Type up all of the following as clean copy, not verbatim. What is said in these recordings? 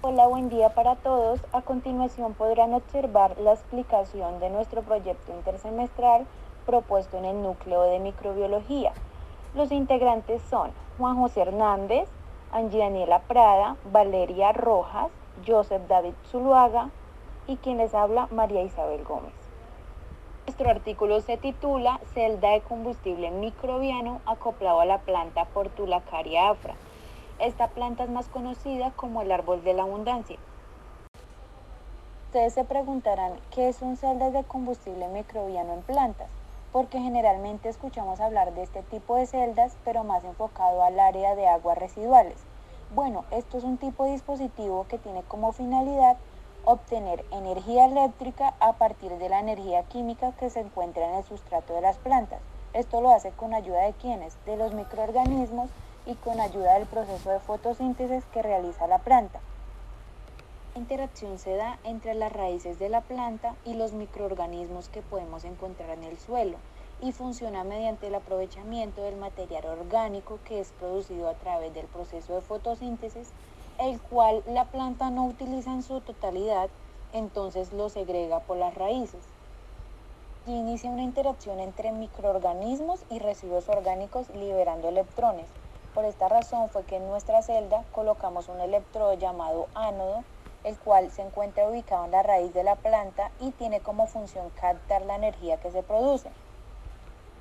Hola, buen día para todos. A continuación podrán observar la explicación de nuestro proyecto intersemestral propuesto en el núcleo de microbiología. Los integrantes son Juan José Hernández, Angie Daniela Prada, Valeria Rojas, Joseph David Zuluaga y quien les habla, María Isabel Gómez. Nuestro artículo se titula Celda de combustible microbiano acoplado a la planta Portulacaria afra. Esta planta es más conocida como el árbol de la abundancia. Ustedes se preguntarán qué son celdas de combustible microbiano en plantas, porque generalmente escuchamos hablar de este tipo de celdas, pero más enfocado al área de aguas residuales. Bueno, esto es un tipo de dispositivo que tiene como finalidad obtener energía eléctrica a partir de la energía química que se encuentra en el sustrato de las plantas. Esto lo hace con ayuda de quienes, de los microorganismos y con ayuda del proceso de fotosíntesis que realiza la planta. La interacción se da entre las raíces de la planta y los microorganismos que podemos encontrar en el suelo y funciona mediante el aprovechamiento del material orgánico que es producido a través del proceso de fotosíntesis, el cual la planta no utiliza en su totalidad, entonces lo segrega por las raíces. Y inicia una interacción entre microorganismos y residuos orgánicos liberando electrones. Por esta razón fue que en nuestra celda colocamos un electrodo llamado ánodo, el cual se encuentra ubicado en la raíz de la planta y tiene como función captar la energía que se produce.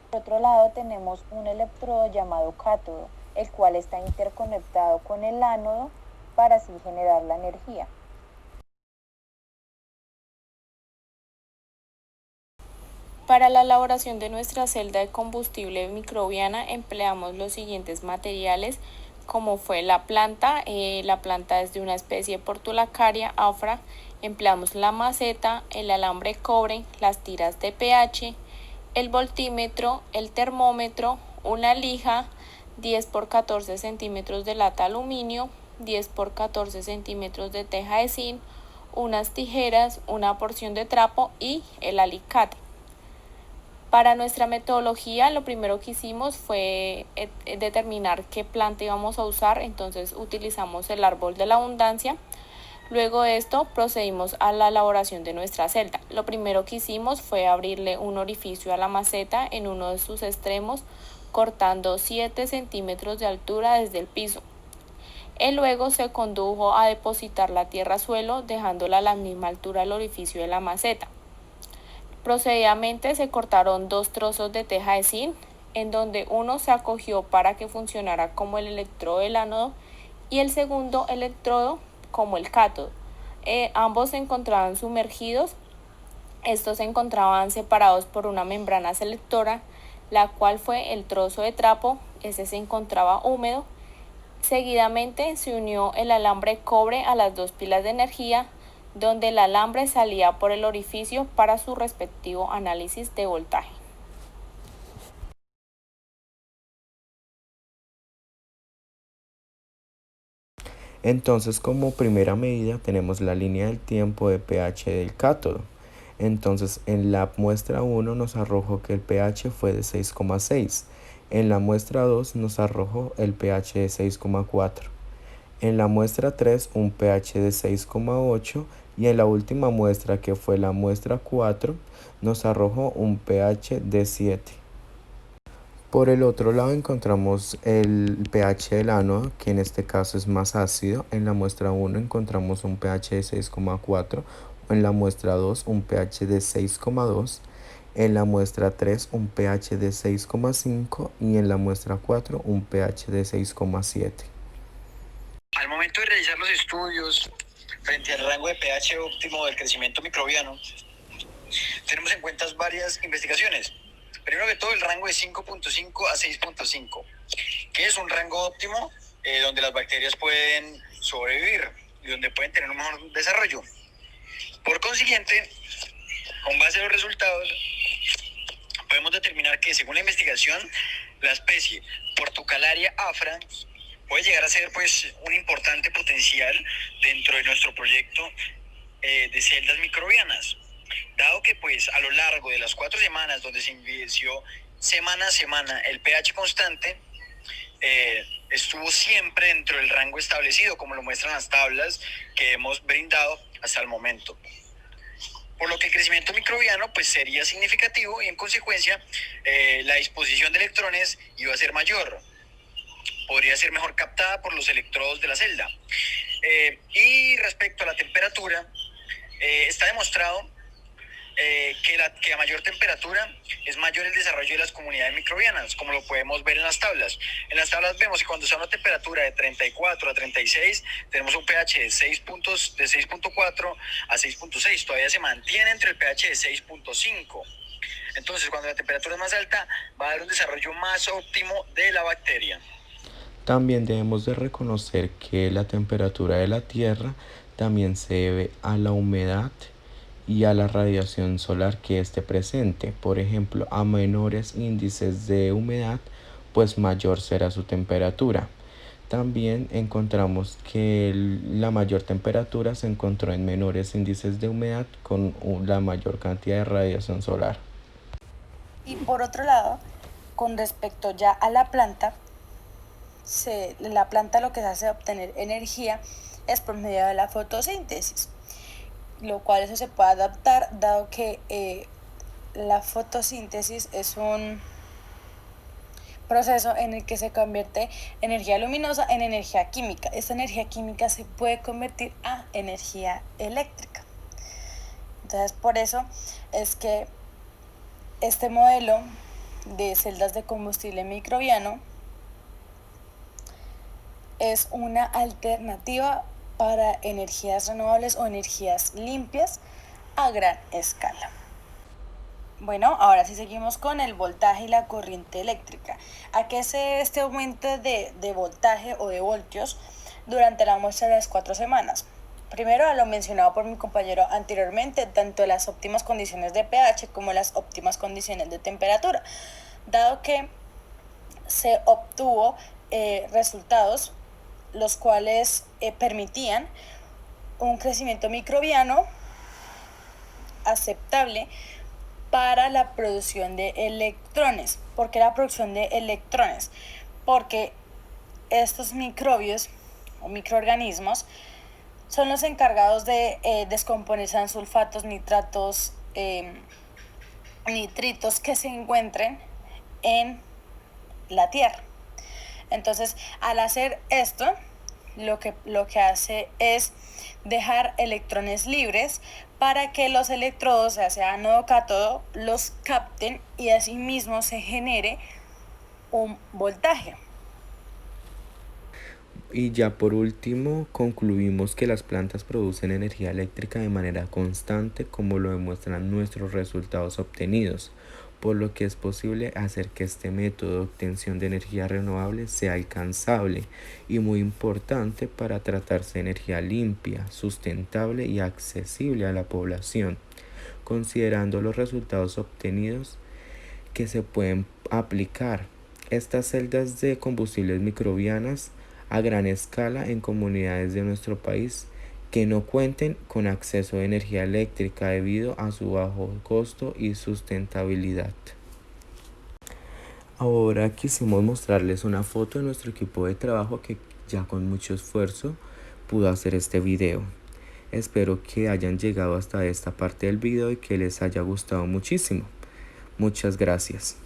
Por otro lado tenemos un electrodo llamado cátodo, el cual está interconectado con el ánodo para así generar la energía. Para la elaboración de nuestra celda de combustible microbiana empleamos los siguientes materiales, como fue la planta es de una especie Portulacaria afra. Empleamos la maceta, el alambre cobre, las tiras de pH, el voltímetro, el termómetro, una lija, 10 por 14 centímetros de lata aluminio, 10 por 14 centímetros de teja de zinc, unas tijeras, una porción de trapo y el alicate. Para nuestra metodología, lo primero que hicimos fue determinar qué planta íbamos a usar, entonces utilizamos el árbol de la abundancia. Luego de esto procedimos a la elaboración de nuestra celda. Lo primero que hicimos fue abrirle un orificio a la maceta en uno de sus extremos, cortando 7 centímetros de altura desde el piso. Luego se condujo a depositar la tierra suelo, dejándola a la misma altura del orificio de la maceta. Procedidamente se cortaron 2 trozos de teja de zinc, en donde uno se acogió para que funcionara como el electrodo del ánodo y el segundo electrodo como el cátodo. Ambos se encontraban sumergidos. Estos se encontraban separados por una membrana selectora, la cual fue el trozo de trapo. Ese se encontraba húmedo. Seguidamente se unió el alambre cobre a las 2 pilas de energía, donde el alambre salía por el orificio para su respectivo análisis de voltaje. Entonces, como primera medida tenemos la línea del tiempo de pH del cátodo. Entonces, en la muestra 1 nos arrojó que el pH fue de 6,6. En la muestra 2 nos arrojó el pH de 6,4. En la muestra 3 un pH de 6,8 y en la última muestra, que fue la muestra 4, nos arrojó un pH de 7. Por el otro lado encontramos el pH del ánodo, que en este caso es más ácido. En la muestra 1 encontramos un pH de 6,4, en la muestra 2 un pH de 6,2, en la muestra 3 un pH de 6,5 y en la muestra 4 un pH de 6,7. Al momento de realizar los estudios frente al rango de pH óptimo del crecimiento microbiano, tenemos en cuenta varias investigaciones. Primero que todo, el rango de 5.5 a 6.5, que es un rango óptimo donde las bacterias pueden sobrevivir y donde pueden tener un mejor desarrollo. Por consiguiente, con base a los resultados, podemos determinar que, según la investigación, la especie Portulacaria afra puede llegar a ser un importante potencial dentro de nuestro proyecto de celdas microbianas, dado que a lo largo de las 4 semanas donde se inició semana a semana el pH constante, estuvo siempre dentro del rango establecido, como lo muestran las tablas que hemos brindado hasta el momento. Por lo que el crecimiento microbiano pues sería significativo y en consecuencia la disposición de electrones iba a ser mayor. Podría ser mejor captada por los electrodos de la celda. Y respecto a la temperatura, está demostrado que a mayor temperatura es mayor el desarrollo de las comunidades microbianas, como lo podemos ver en las tablas. En las tablas vemos que cuando está a una temperatura de 34 a 36, tenemos un pH de 6.4 a 6.6, todavía se mantiene entre el pH de 6.5. Entonces, cuando la temperatura es más alta, va a dar un desarrollo más óptimo de la bacteria. También debemos de reconocer que la temperatura de la Tierra también se debe a la humedad y a la radiación solar que esté presente. Por ejemplo, a menores índices de humedad, pues mayor será su temperatura. También encontramos que la mayor temperatura se encontró en menores índices de humedad con la mayor cantidad de radiación solar. Y por otro lado, con respecto ya a la planta lo que se hace obtener energía es por medio de la fotosíntesis, lo cual eso se puede adaptar dado que la fotosíntesis es un proceso en el que se convierte energía luminosa en energía química. Esta energía química se puede convertir a energía eléctrica. Entonces, por eso es que este modelo de celdas de combustible microbiano es una alternativa para energías renovables o energías limpias a gran escala. Bueno, ahora sí seguimos con el voltaje y la corriente eléctrica. ¿A qué se debe este aumento de voltaje o de voltios durante la muestra de las 4 semanas? Primero, a lo mencionado por mi compañero anteriormente, tanto las óptimas condiciones de pH como las óptimas condiciones de temperatura, dado que se obtuvo resultados los cuales permitían un crecimiento microbiano aceptable para la producción de electrones. ¿Por qué la producción de electrones? Porque estos microbios o microorganismos son los encargados de descomponerse en sulfatos, nitratos, nitritos que se encuentren en la tierra. Entonces, al hacer esto, lo que hace es dejar electrones libres para que los electrodos, ya sea ánodo o cátodo, los capten y asimismo se genere un voltaje. Y ya por último, concluimos que las plantas producen energía eléctrica de manera constante, como lo demuestran nuestros resultados obtenidos, por lo que es posible hacer que este método de obtención de energía renovable sea alcanzable y muy importante para tratarse de energía limpia, sustentable y accesible a la población, considerando los resultados obtenidos que se pueden aplicar estas celdas de combustibles microbianas a gran escala en comunidades de nuestro país que no cuenten con acceso a energía eléctrica debido a su bajo costo y sustentabilidad. Ahora quisimos mostrarles una foto de nuestro equipo de trabajo que ya con mucho esfuerzo pudo hacer este video. Espero que hayan llegado hasta esta parte del video y que les haya gustado muchísimo. Muchas gracias.